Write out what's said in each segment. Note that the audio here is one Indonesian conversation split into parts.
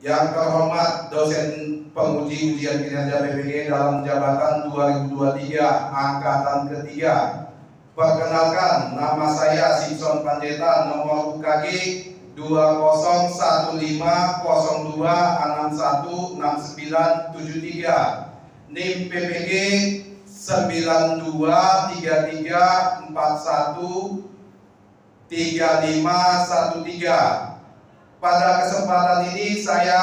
Yang terhormat dosen penguji ujian kinerja PPG dalam jabatan 2023 angkatan ketiga. Perkenalkan, nama saya Simpson Pandeta, nomor UKG 200102616973, NIM PPG 9233413513. Pada kesempatan ini saya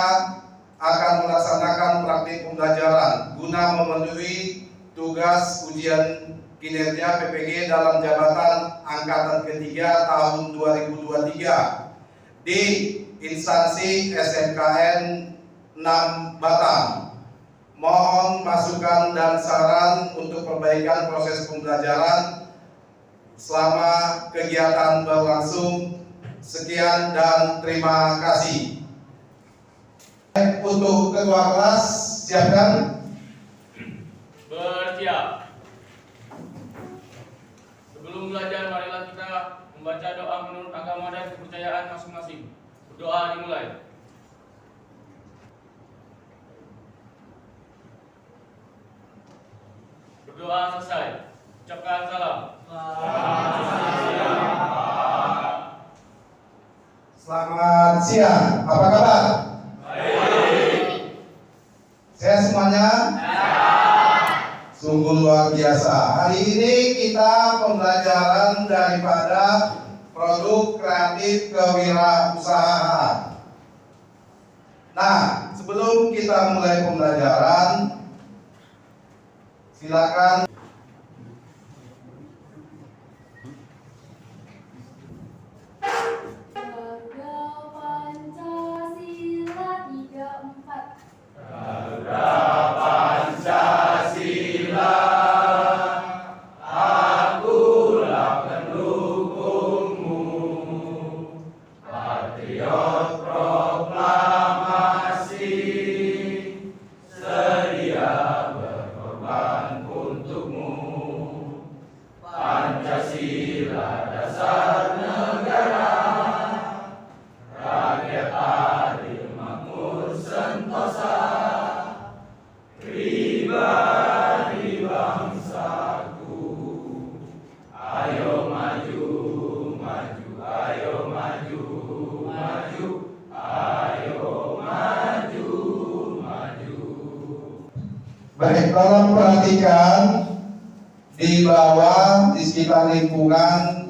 akan melaksanakan praktik pembelajaran guna memenuhi tugas ujian kinerja PPG dalam jabatan angkatan ketiga tahun 2023 di instansi SMKN 6 Batam. Mohon masukan dan saran untuk perbaikan proses pembelajaran selama kegiatan berlangsung. Sekian dan terima kasih. Untuk ketua kelas, siapkan. Bersiap. Sebelum belajar, marilah kita membaca doa menurut agama dan kepercayaan masing-masing. Berdoa dimulai. Berdoa selesai. Ucapkan salam. Selamat siang, apa kabar? Baik. Sehat semuanya? Sungguh luar biasa. Hari ini kita pembelajaran daripada produk kreatif kewirausahaan. Nah, sebelum kita mulai pembelajaran, silakan. Baik, tolong perhatikan di bawah, di sekitar lingkungan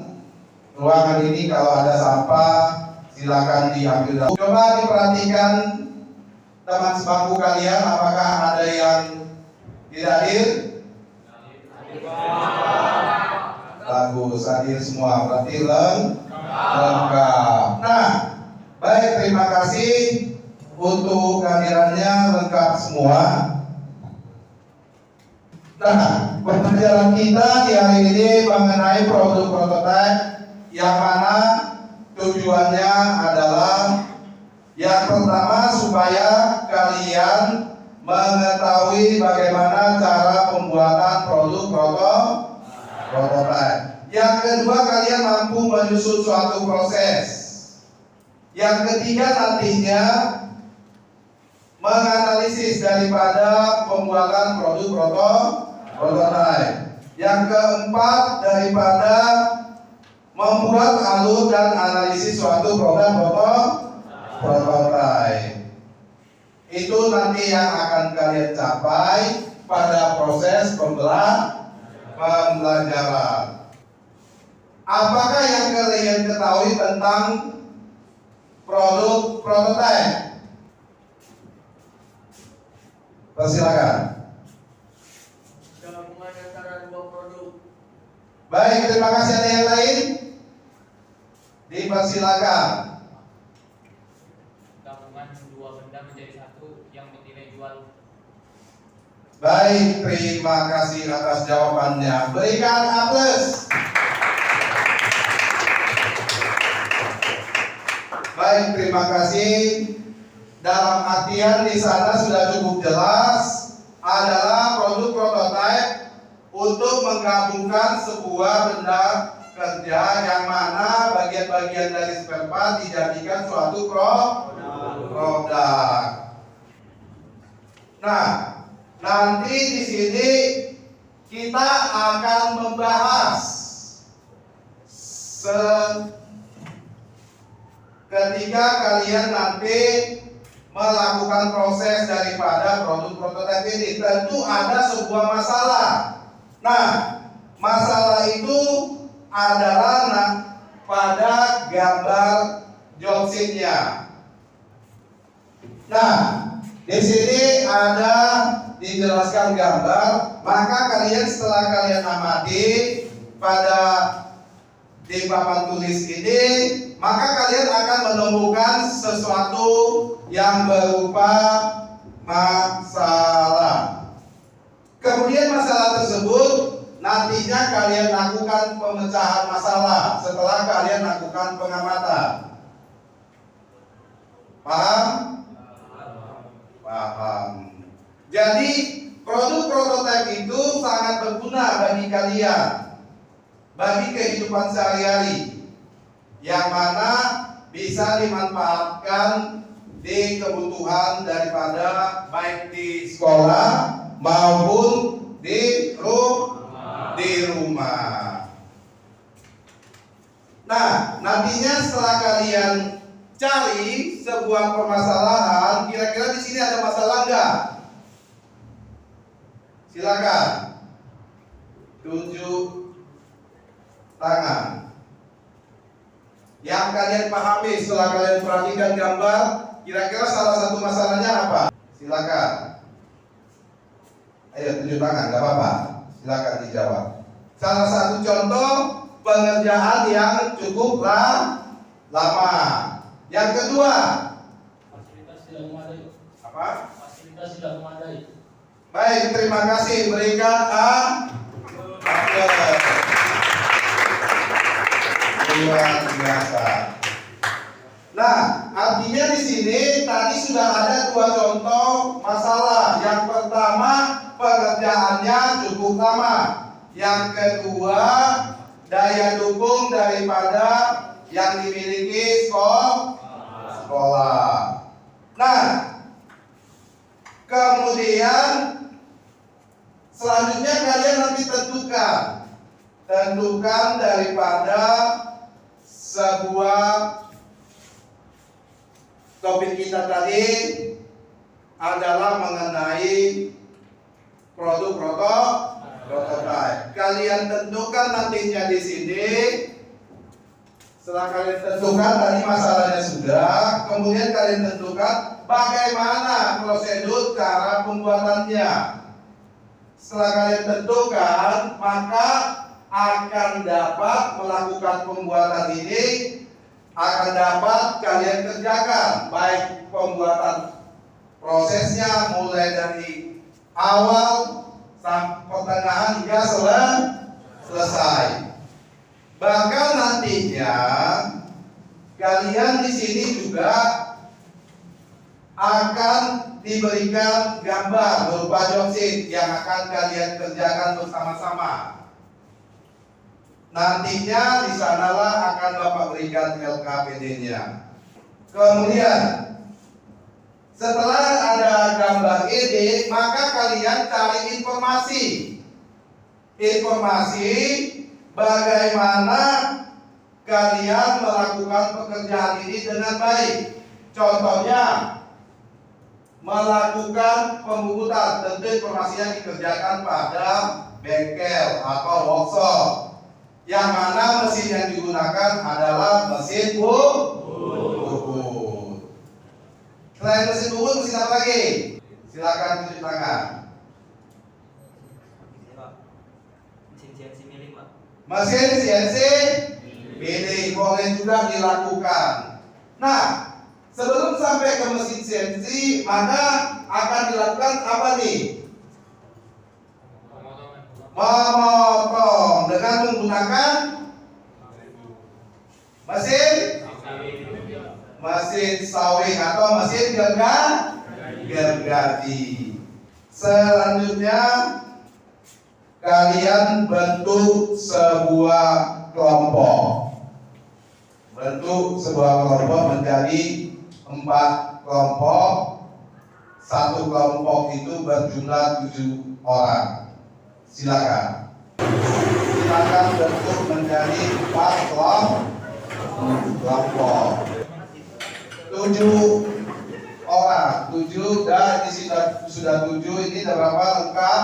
ruangan ini kalau ada sampah silakan diambil. Coba diperhatikan teman sebangku kalian, apakah ada yang tidak hadir? Bagus, hadir semua, berarti lengkap. Nah, baik, terima kasih untuk kehadirannya, lengkap semua. Nah, pembelajaran kita di hari ini mengenai produk prototipe yang mana tujuannya adalah yang pertama supaya kalian mengetahui bagaimana cara pembuatan produk prototipe. Yang kedua, kalian mampu menyusun suatu proses. Yang ketiga, nantinya menganalisis daripada pembuatan produk prototipe. Yang keempat, daripada membuat alur dan analisis suatu produk prototipe. Itu nanti yang akan kalian capai pada proses pembelajaran. Apakah yang kalian ketahui tentang produk prototipe? Silakan. Gabungan antara dua produk. Baik, terima kasih. Ada yang lain? Dipersilakan. Gabungan dua benda menjadi satu yang bernilai jual. Baik, terima kasih atas jawabannya. Berikan aplaus. Baik, terima kasih. Dalam artian di sana sudah cukup jelas, adalah produk prototipe untuk menggabungkan sebuah benda kerja yang mana bagian-bagian dari spare part dijadikan suatu produk. produk. Nah, nanti di sini kita akan membahas ketika kalian nanti melakukan proses daripada produk prototipe ini, tentu ada sebuah masalah. Nah, masalah itu adalah pada gambar job sheet-nya. Nah, di sini ada dijelaskan gambar, maka kalian setelah kalian amati pada di papan tulis ini, maka kalian akan menemukan sesuatu yang berupa masalah. Kemudian masalah tersebut nantinya kalian lakukan pemecahan masalah setelah kalian lakukan pengamatan. Paham? Paham. Jadi produk prototipe itu sangat berguna bagi kalian, bagi kehidupan sehari-hari, yang mana bisa dimanfaatkan di kebutuhan daripada baik di sekolah maupun di rumah. Nah, nantinya setelah kalian cari sebuah permasalahan, kira-kira di sini ada masalah enggak? Silakan tunjuk tangan. Yang kalian pahami setelah kalian perhatikan gambar, kira-kira salah satu masalahnya apa? Silakan. Ayo tunjuk tangan, nggak apa-apa. Silakan dijawab. Salah satu contoh pengerjaan yang cukup lama. Yang kedua, Fasilitas tidak memadai. apa? Fasilitas tidak memadai. Baik, terima kasih. Berikan luar biasa. Nah, artinya di sini tadi sudah ada dua contoh masalah. Yang pertama, pekerjaannya cukup lama. Yang kedua, daya dukung daripada yang dimiliki sekolah. Nah, kemudian selanjutnya kalian nanti tentukan daripada sebuah topik kita tadi adalah mengenai produk prototipe. Kalian tentukan nantinya di sini. Setelah kalian tentukan tadi masalahnya sudah, kemudian kalian tentukan bagaimana prosedur cara pembuatannya. Setelah kalian tentukan, maka akan dapat melakukan pembuatan ini, akan dapat kalian kerjakan, baik pembuatan prosesnya mulai dari awal sampai pertengahan hingga selesai. Bahkan nantinya kalian di sini juga akan diberikan gambar berupa job sheet yang akan kalian kerjakan bersama-sama. Nantinya di sanalah akan Bapak berikan LKPD-nya. Kemudian setelah ada gambar ini, maka kalian cari informasi bagaimana kalian melakukan pekerjaan ini dengan baik. Contohnya, melakukan pembukutan. Tentu informasinya dikerjakan pada bengkel atau workshop, yang mana mesin yang digunakan adalah mesin bubut. Selain mesin bubut, mesin apa lagi? Silakan tunjuk tangan. Mesin CNC milling, Pak. Mesin CNC milling boleh juga dilakukan. Nah, sebelum sampai ke mesin CNC, maka akan dilakukan apa nih? Memotong dengan menggunakan mesin sawing atau mesin gergaji. Selanjutnya kalian bentuk sebuah kelompok. Menjadi 4 kelompok. Satu kelompok itu berjumlah 7 orang. Silakan. Silakan bentuk menjadi 4 kelompok. 7 orang, 7 dan ini sudah 7. Ini berapa lengkap?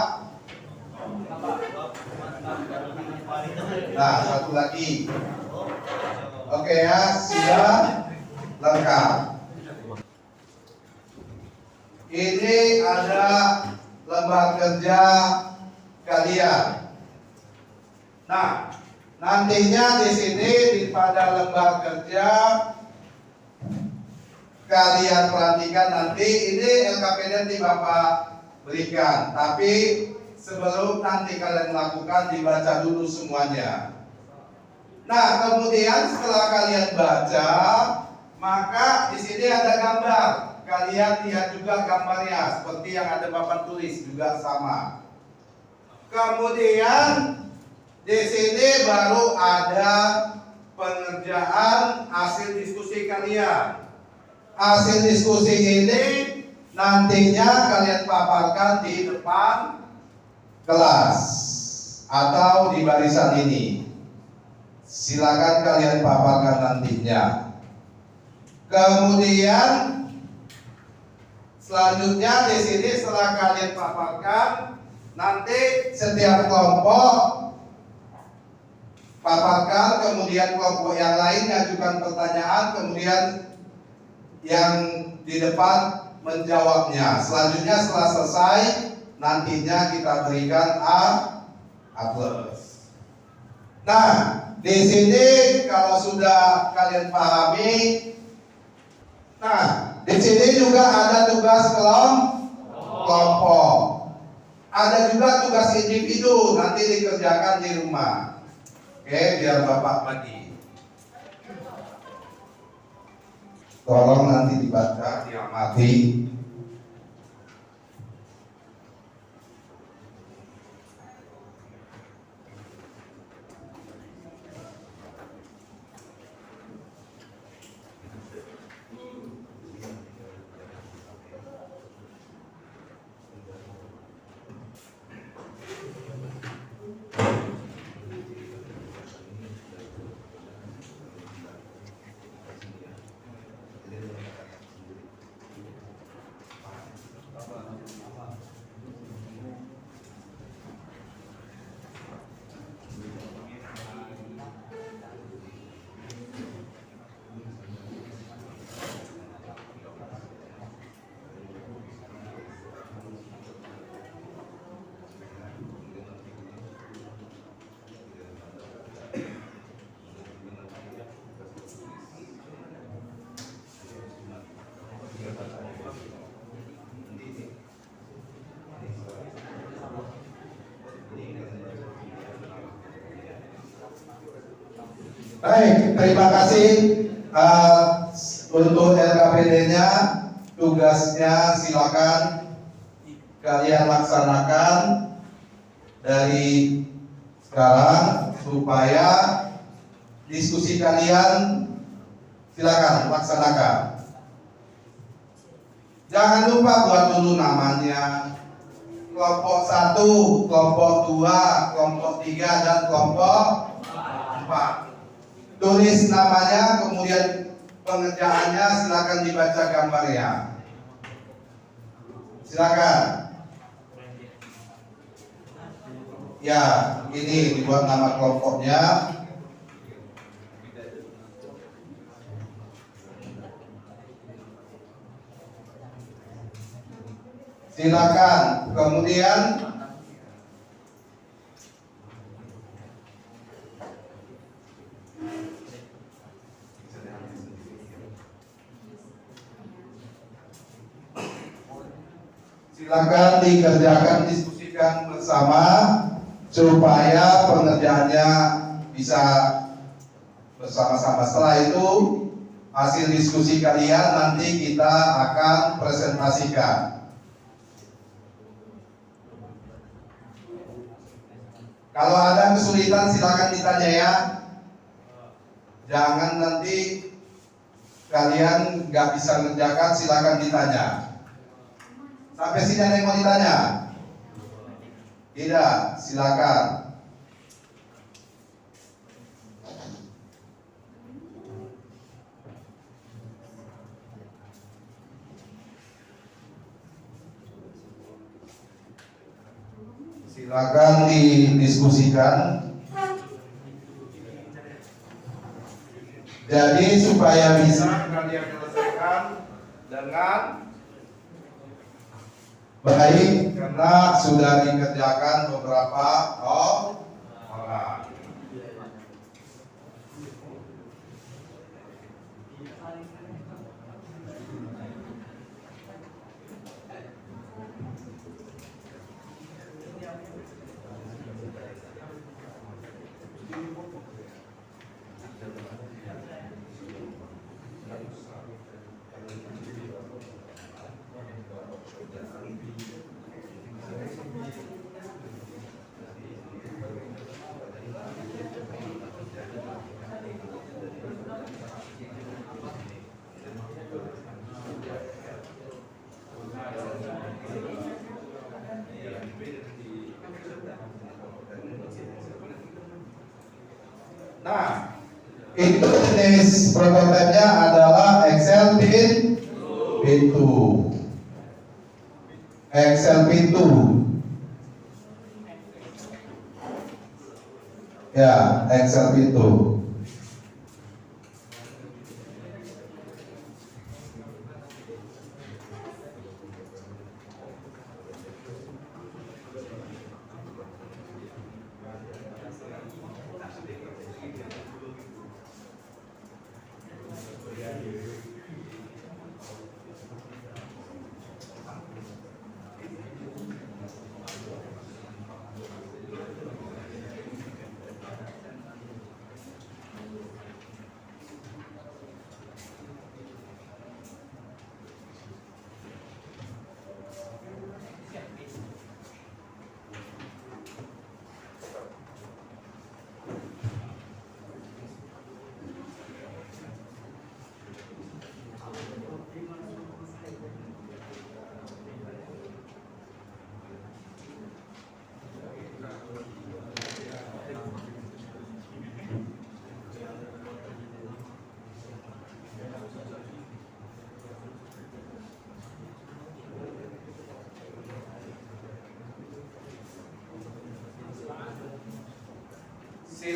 Nah, satu lagi. Oke ya, sudah lengkap. Ini ada lembar kerja kalian. Nah, nantinya di sini pada lembar kerja kalian perhatikan nanti ini LKPD nanti Bapak berikan. Tapi sebelum nanti kalian melakukan dibaca dulu semuanya. Nah, kemudian setelah kalian baca, maka di sini ada gambar. Kalian lihat juga gambarnya seperti yang ada Bapak tulis juga sama. Kemudian di sini baru ada pengerjaan hasil diskusi kalian. Hasil diskusi ini nantinya kalian paparkan di depan kelas atau di barisan ini. Silakan kalian paparkan nantinya. Kemudian selanjutnya di sini setelah kalian paparkan, nanti setiap kelompok paparkan, kemudian kelompok yang lain ajukan pertanyaan, kemudian yang di depan menjawabnya. Selanjutnya setelah selesai, nantinya kita berikan A+. Nah, di sini kalau sudah kalian pahami, nah di sini juga ada tugas kelompok, ada juga tugas individu nanti dikerjakan di rumah. Oke, biar Bapak bagi. Tolong nanti dibaca, diamati. Baik, terima kasih untuk LKPD-nya. Tugasnya silakan kalian laksanakan dari sekarang supaya diskusi kalian silakan laksanakan. Jangan lupa buat dulu namanya. Kelompok 1, kelompok 2, kelompok 3 dan kelompok 4. Tulis namanya, kemudian pengerjaannya silakan dibaca gambarnya. Silakan. Ya, ini dibuat nama kelompoknya. Silakan. Kemudian silakan dikerjakan, diskusikan bersama supaya pengerjaannya bisa bersama-sama. Setelah itu hasil diskusi kalian nanti kita akan presentasikan. Kalau ada kesulitan silakan ditanya ya. Jangan nanti kalian nggak bisa ngerjakan, silakan ditanya. Sampai sini ada yang mau ditanya? Tidak, silakan. Silakan didiskusikan. Jadi supaya bisa kalian selesaikan dengan baik, karena sudah dikerjakan beberapa orang. Nah, itu jenis prototipenya adalah Excel pintu. Excel pintu. Ya, Excel pintu.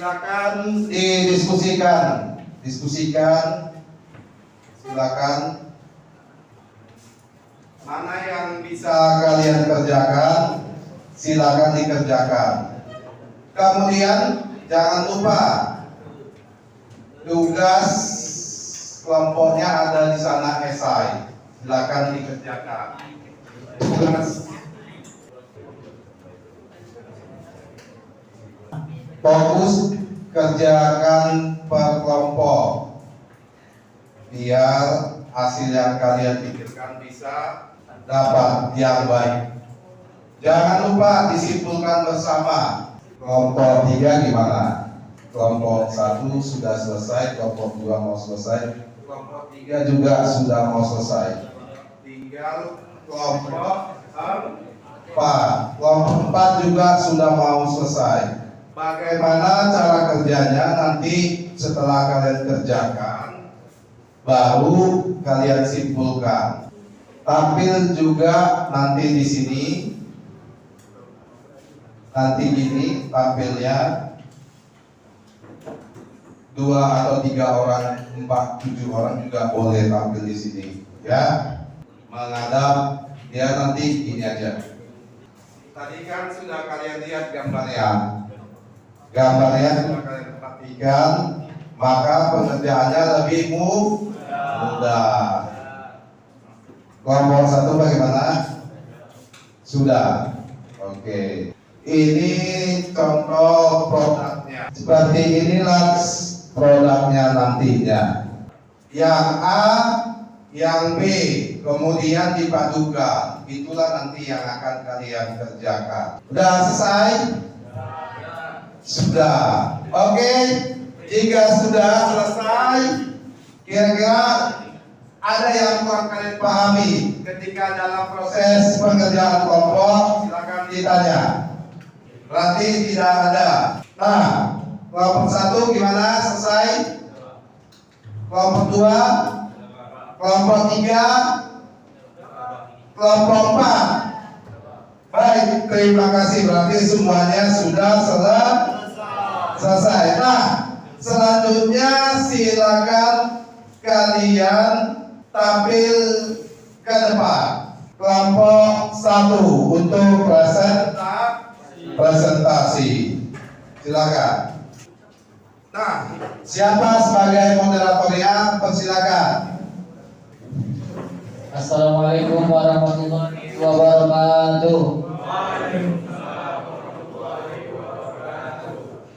Silakan diskusikan. Silakan. Mana yang bisa kalian kerjakan, silakan dikerjakan. Kemudian jangan lupa tugas kelompoknya ada di sana, esai. Silakan dikerjakan. Tugas fokus kerjakan per kelompok biar hasil yang kalian pikirkan bisa dapat yang baik. Jangan lupa disimpulkan bersama. Kelompok 3 gimana? Kelompok 1 sudah selesai, kelompok 2 mau selesai, kelompok 3 juga sudah mau selesai. Tinggal kelompok 4. Kelompok 4 juga sudah mau selesai. Bagaimana cara kerjanya nanti setelah kalian kerjakan, baru kalian simpulkan. Tampil juga nanti di sini, nanti gini tampilnya 2 atau 3 orang, 4, 7 orang juga boleh tampil di sini, ya. Menghadap dia nanti gini aja. Tadi kan sudah kalian lihat gambarnya. Gambarnya sudah kalian perhatikan, maka pengerjaannya lebih mudah. Kelompok 1 bagaimana? Sudah. Oke. Ini contoh produknya. Seperti inilah produknya nantinya. Yang A, yang B, kemudian dipadukan. Itulah nanti yang akan kalian kerjakan. Sudah selesai? Sudah. Oke. Jika sudah selesai, kira-kira ada yang kurang kalian pahami ketika dalam proses pengerjaan kelompok, silakan ditanya. Berarti tidak ada. Nah, kelompok 1 gimana? Selesai? Kelompok 2, kelompok 3, kelompok 4. Baik, terima kasih. Berarti semuanya sudah selesai. Nah, selanjutnya silakan kalian tampil ke depan. Kelompok 1 untuk presentasi. Silakan. Nah, siapa sebagai moderatornya? Persilakan. Assalamualaikum warahmatullahi wabarakatuh.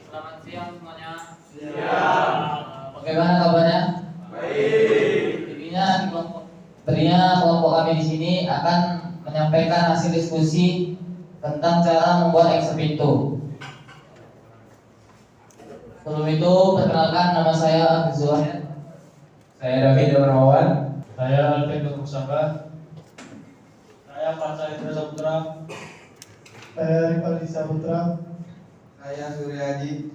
Selamat siang semuanya. Bagaimana kabarnya? Tadinya kelompok kami di sini akan menyampaikan hasil diskusi tentang cara membuat Excel pintu. Sebelum itu, perkenalkan nama saya Zuhair. Saya David Darmawan. Saya Alvin Musamba. Saya Panca Indra Saputra. Saya Rivaldi Saputra. Saya Suryadi.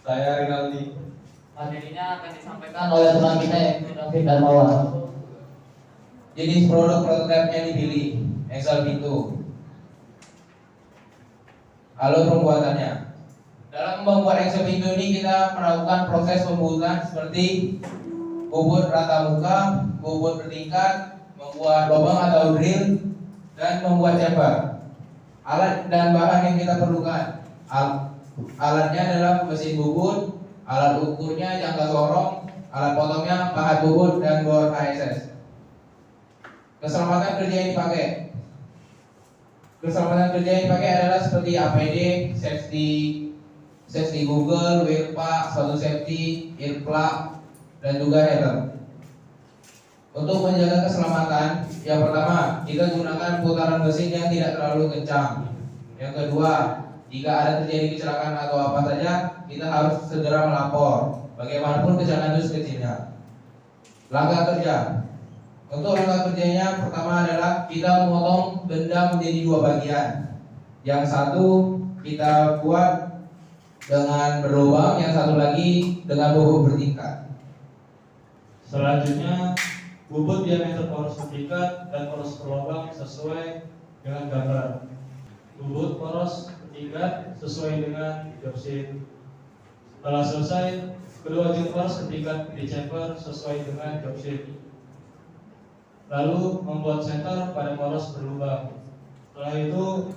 Saya Rinaldi. Materinya akan disampaikan oleh teman kita yaitu David Darmawan. Jenis produk prototipe yang dipilih Excel pintu. Alur pembuatannya. Dalam membuat Excel pintu ini kita melakukan proses pembuatan seperti bobot rata muka, bobot bertingkat, membuat lubang atau drill, dan membuat chamber. Alat dan bahan yang kita perlukan. Alatnya adalah mesin bubut, alat ukurnya jangka sorong, alat potongnya pahat bubut dan bor HSS. Keselamatan kerja yang dipakai. Keselamatan kerja yang dipakai adalah seperti APD, safety Google, WIRPA, sepatu safety, earplug, dan juga helm. Untuk menjaga keselamatan, yang pertama, kita gunakan putaran mesin yang tidak terlalu kencang. Yang kedua, jika ada terjadi kecelakaan atau apa saja, kita harus segera melapor, bagaimanapun kecelakaan itu sekecilnya. Langkah kerja. Untuk langkah kerjanya, pertama adalah kita memotong benda menjadi 2 bagian. Yang satu kita buat dengan berlubang, yang satu lagi dengan bobot bertingkat. Selanjutnya, bubut diameter poros bertingkat dan poros berlubang sesuai dengan gambar. Bubut poros bertingkat sesuai dengan job sheet. Setelah selesai, kedua ujung poros bertingkat di-chamfer sesuai dengan job sheet. Lalu membuat center pada poros berlubang. Setelah itu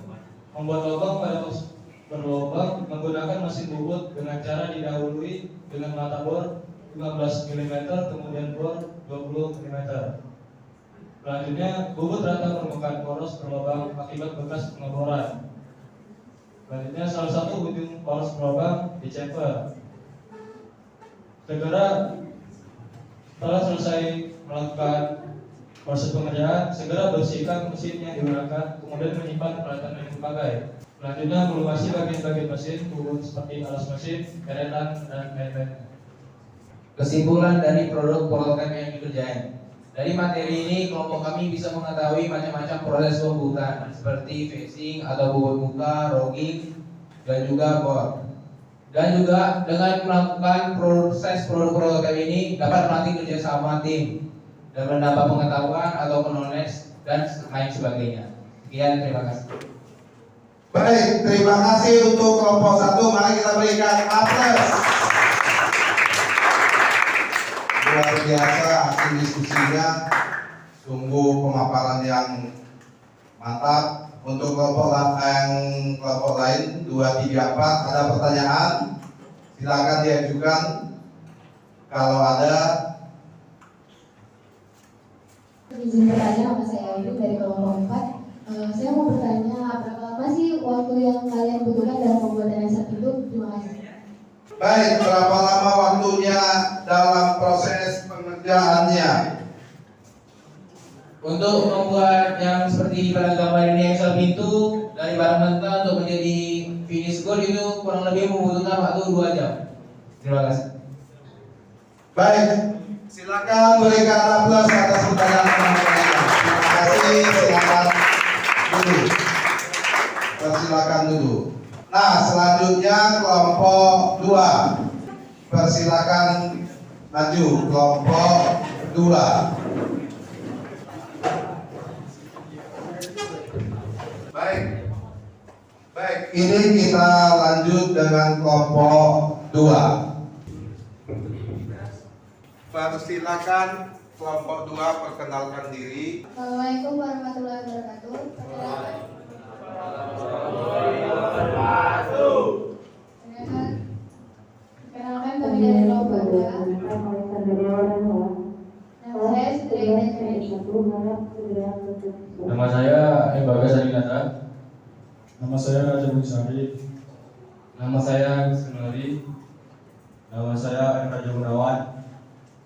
membuat lubang pada poros berlubang menggunakan mesin bubut dengan cara didahului dengan mata bor 15 mm kemudian bor 20 mm. Selanjutnya bubut rata permukaan poros berlubang akibat bekas pengeboran. Selanjutnya salah satu ujung poros berlubang di-chamfer. Setelah selesai melakukan proses pengerjaan, segera bersihkan mesin yang digunakan, kemudian menyimpan peralatan yang dipakai. Selanjutnya melumasi bagian-bagian mesin, bubut seperti alas mesin, keretan, dan lain-lain. Kesimpulan dari produk prototipe yang dikerjain. Dari materi ini, kelompok kami bisa mengetahui macam-macam proses pembuatan seperti facing atau bobot muka, rogging, dan juga bor. Dan juga dengan melakukan proses produk prototipe ini dapat melatih kerjasama tim dan menambah pengetahuan atau knowledge dan lain sebagainya. Sekian, terima kasih. Baik, terima kasih untuk kelompok 1. Mari kita berikan aplaus. Luar biasa hasil diskusinya, sungguh pemaparan yang mantap. Untuk kelompok lain 2, 3, 4 ada pertanyaan, silakan diajukan kalau ada. Izin bertanya, nama saya Ayu dari kelompok 4. Saya mau bertanya, berapa lama sih waktu yang kalian butuhkan dalam pembuatan Excel itu? Terima kasih. Baik, berapa lama waktunya dalam proses pengerjaannya? Untuk membuat yang seperti pada gambar ini Excel pintu dari barang mentah untuk menjadi finish good itu kurang lebih membutuhkan waktu 2 jam. Terima kasih. Baik, Silakan berikan aplaus atas pertanyaan teman-teman. Terima kasih. Silakan duduk. Persilakan duduk. Nah, selanjutnya kelompok 2. Persilakan maju kelompok 2. Baik, ini kita lanjut dengan kelompok 2. Persilakan kelompok 2 perkenalkan diri. Assalamualaikum warahmatullahi wabarakatuh. Perkenalkan kami dari kelompok 2. Nama saya Sri Najmeni. Nama saya Bagas Adinata. Nama saya Raja Bunsari. Nama saya Agus Kenali. Nama saya Raja Gunawan.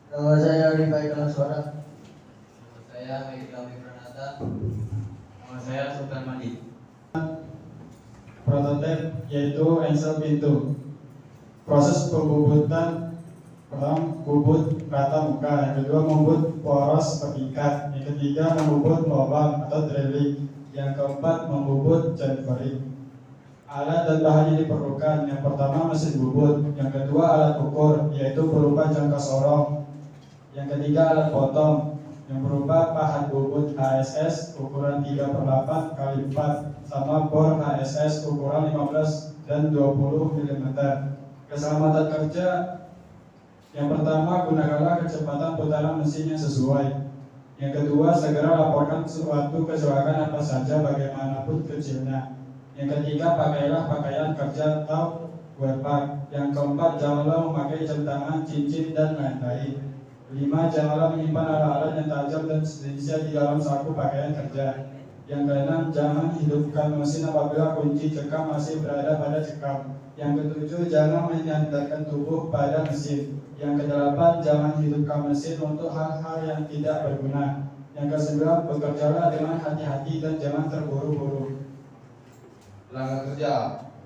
Nama saya Rifai Kalaswara. Nama saya Meikami Pranata. Nama saya Sultan Mandi. Prototip yaitu ensel pintu. Proses pembubutan pertama bubut rata muka, yang kedua membubut poros terikat, yang ketiga membubut lubang atau drilling, yang keempat membubut chamfering. Alat dan bahan yang diperlukan, yang pertama mesin bubut, yang kedua alat ukur yaitu berupa jangka sorong, yang ketiga alat potong yang berupa pahat bubut HSS ukuran 3/8 x 4 sama bor HSS ukuran 15 dan 20 mm. Keselamatan kerja, yang pertama gunakanlah kecepatan putaran mesin yang sesuai. Yang kedua, segera laporkan suatu kecelakaan apa saja bagaimanapun kecilnya. Yang ketiga, pakailah pakaian kerja atau wear pack. Yang keempat, janganlah memakai jam tangan, cincin, dan lain-lain. 5. Janganlah menyimpan alat-alat yang tajam dan sejenisnya di dalam saku pakaian kerja. Yang keenam, jangan hidupkan mesin apabila kunci cekam masih berada pada cekam. Yang ketujuh, jangan menyandarkan tubuh pada mesin. Yang kedelapan, jangan hidupkan mesin untuk hal-hal yang tidak berguna. Yang kesembilan, bekerjalah dengan hati-hati dan jangan terburu-buru. Pelanggan kerja.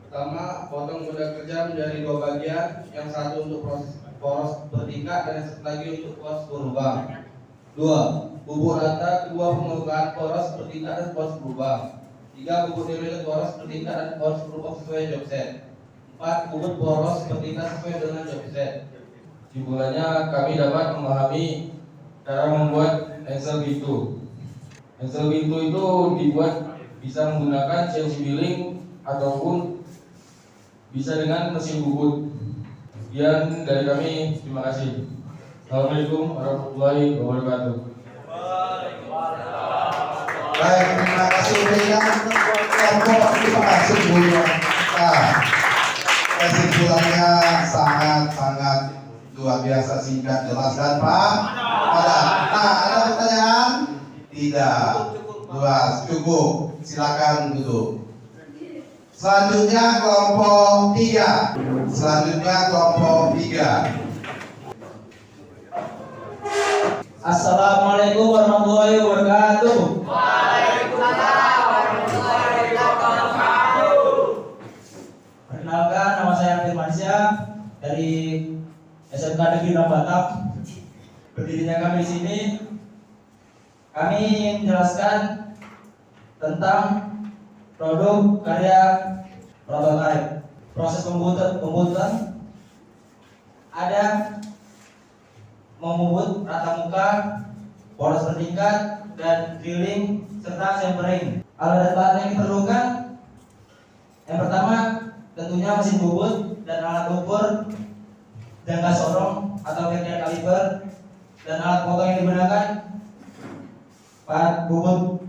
Pertama, potong benda kerja menjadi 2 bagian, yang satu untuk poros bertingkat dan yang satu lagi untuk poros berlubang. 2. Bubuk rata kedua permukaan poros bertingkat dan poros berlubang. 3. Bubuk dirilis poros bertingkat dan poros berlubang sesuai job set. 4. Bubut poros bertingkat sesuai dengan job set. Kesimpulannya, kami dapat memahami cara membuat ensel pintu. Ensel pintu itu dibuat bisa menggunakan CNC milling ataupun bisa dengan mesin bubut. Sekian dari kami, terima kasih. Assalamualaikum warahmatullahi wabarakatuh. Baik, terima kasih berikan kelompok 5 sebelumnya. Nah, kesimpulannya sangat luar biasa, singkat, jelas dan padat. Nah, ada pertanyaan? Tidak. Luas, cukup. Silakan duduk. Selanjutnya kelompok 3. Assalamualaikum warahmatullahi wabarakatuh. Perkenalkan, nama saya Firmansyah dari SMK Negeri 6 Batam. Berdirinya kami di sini, kami ingin menjelaskan tentang produk karya prototype. Proses pembuatan ada membubut rata muka, poros bertingkat, dan drilling serta chamfering. Alat dan bahan yang diperlukan, yang pertama tentunya mesin bubut dan alat ukur, jangka sorong atau vernier kaliber, dan alat potong yang digunakan pahat bubut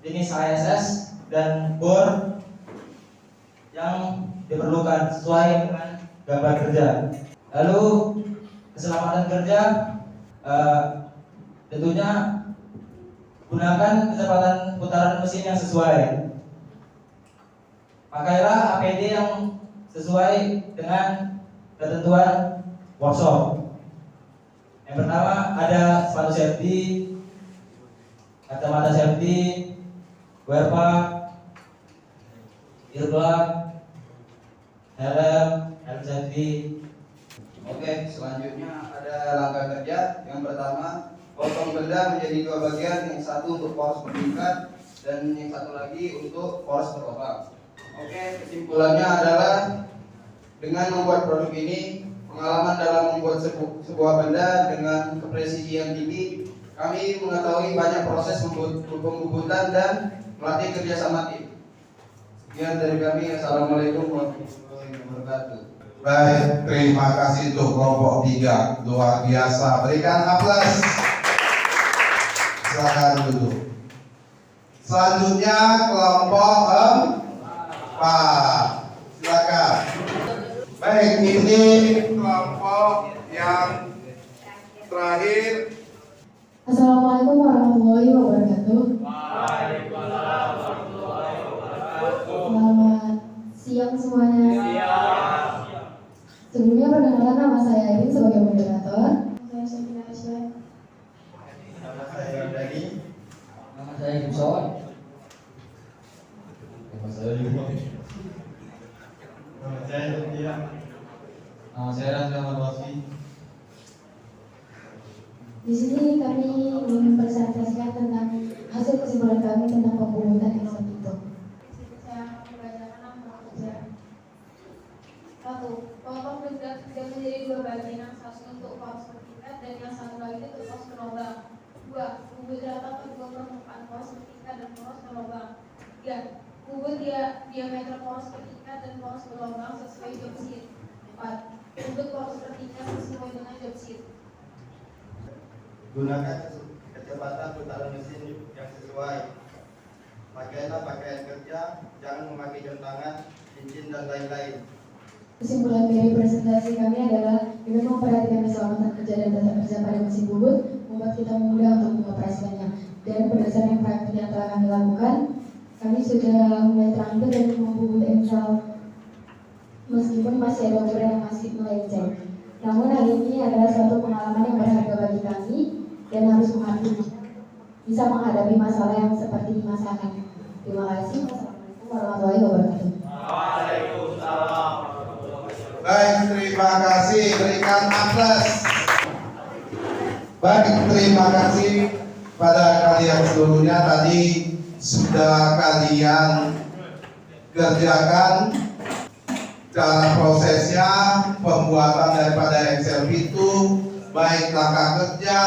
jenis HSS dan bor yang diperlukan sesuai dengan gambar kerja. Lalu keselamatan kerja, tentunya gunakan kecepatan putaran mesin yang sesuai. Pakailah APD yang sesuai dengan ketentuan workshop. Yang pertama ada sepatu safety, kacamata safety, wear pack, earplug, helm safety. Oke, selanjutnya ada ada langkah kerja. Yang pertama, potong benda menjadi 2 bagian, yang satu untuk poros bertingkat dan yang satu lagi untuk poros berlubang. Oke, kesimpulannya adalah dengan membuat produk ini, pengalaman dalam membuat sebuah benda dengan presisi yang tinggi, kami mengetahui banyak proses pembubutan dan melatih kerjasama tim. Sekian dari kami. Assalamualaikum warahmatullahi wabarakatuh. Baik, terima kasih untuk kelompok 3, luar biasa. Berikan aplaus. Silakan duduk. Selanjutnya kelompok 4. Silakan. Baik, ini kelompok yang terakhir. Assalamualaikum warahmatullahi wabarakatuh. Selamat siang semuanya. Sebelumnya perkenalkan, nama saya Irin sebagai moderator. Saya Syakina Aisyah. Nama saya Dani. Nama saya Gibson. Nama saya Setia. Nama saya Rangga Marwafi. Di sini kami ingin presentasikan tentang hasil kesimpulan kami tentang pembubutan Excel itu. Saya membacakan nama kerja. 1. Potong benda menjadi 2 bagian, yang satu untuk poros bertingkat dan yang satu lagi untuk poros berlubang. 2. Bubut rata kedua permukaan poros bertingkat dan poros berlubang. 3. Bubut diameter poros bertingkat dan poros berlubang sesuai job sheet. 4. Bubut poros bertingkat sesuai dengan job sheet. Gunakan kecepatan putaran mesin yang sesuai. Pakailah pakaian kerja, jangan memakai jam tangan, cincin dan lain-lain. Kesimpulan dari presentasi kami adalah dengan memperhatikan keselamatan kerja dan tata kerja pada mesin bubut membuat kita mudah untuk mengoperasikannya. Dan berdasarkan praktik yang telah kami lakukan, kami sudah mulai terampil dan membubut Excel meskipun masih ada ukuran yang masih melenceng. Namun hal ini adalah suatu pengalaman yang berharga bagi kami dan harus bisa menghadapi masalah yang seperti masakan. Terima kasih. Wassalamualaikum warahmatullahi wabarakatuh. Baik, terima kasih. Berikan aplaus. Baik, terima kasih pada kalian seluruhnya. Tadi sudah kalian kerjakan cara prosesnya, pembuatan daripada Excel itu, baik langkah kerja,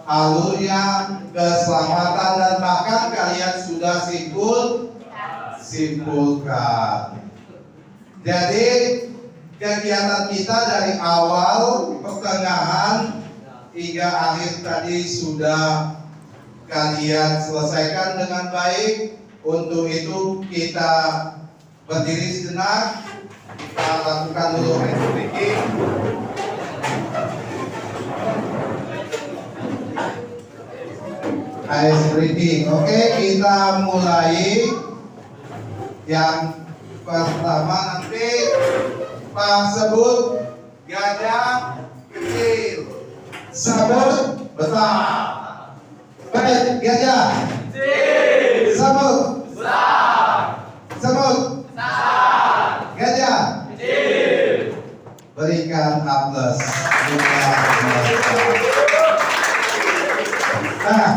alurnya, keselamatan, dan bahkan kalian sudah simpulkan. Jadi kegiatan kita dari awal, pertengahan hingga akhir tadi sudah kalian selesaikan dengan baik. Untuk itu kita berdiri sejenak, kita lakukan dulu ice breaking. Ice breaking. Oke, kita mulai. Yang pertama nanti Pak sebut gajah kecil, sebut besar. Baik, gajah kecil, sebut besar, sebut besar, gajah kecil. Berikan aplaus. Nah,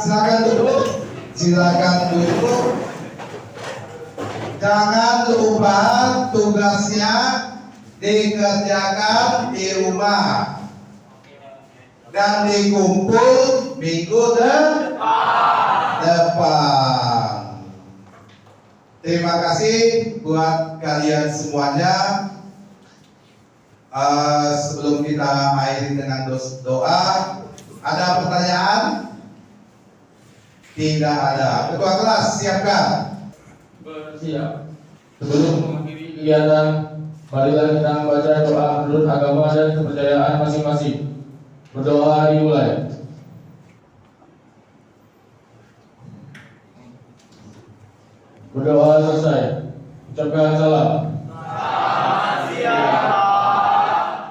silakan duduk, silakan duduk. Jangan lupa tugasnya dikerjakan di rumah dan dikumpul minggu depan. Terima kasih buat kalian semuanya. Sebelum kita akhiri dengan doa, ada pertanyaan? Tidak ada. Ketua kelas siapkan. Bersiap. Sebelum mengakhiri kegiatan, marilah kita membaca doa menurut agama dan kepercayaan masing-masing. Berdoa dimulai. Berdoa selesai. Ucapkan salam.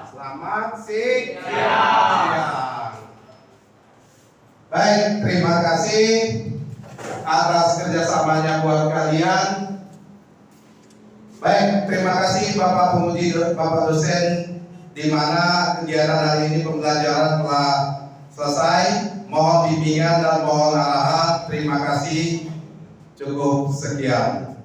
Selamat siang. Baik, terima kasih atas kerjasamanya buat kalian. Baik, terima kasih Bapak Pemudi, Bapak dosen di mana kegiatan hari ini pembelajaran telah selesai. Mohon bimbingan dan mohon arahan. Terima kasih. Cukup sekian.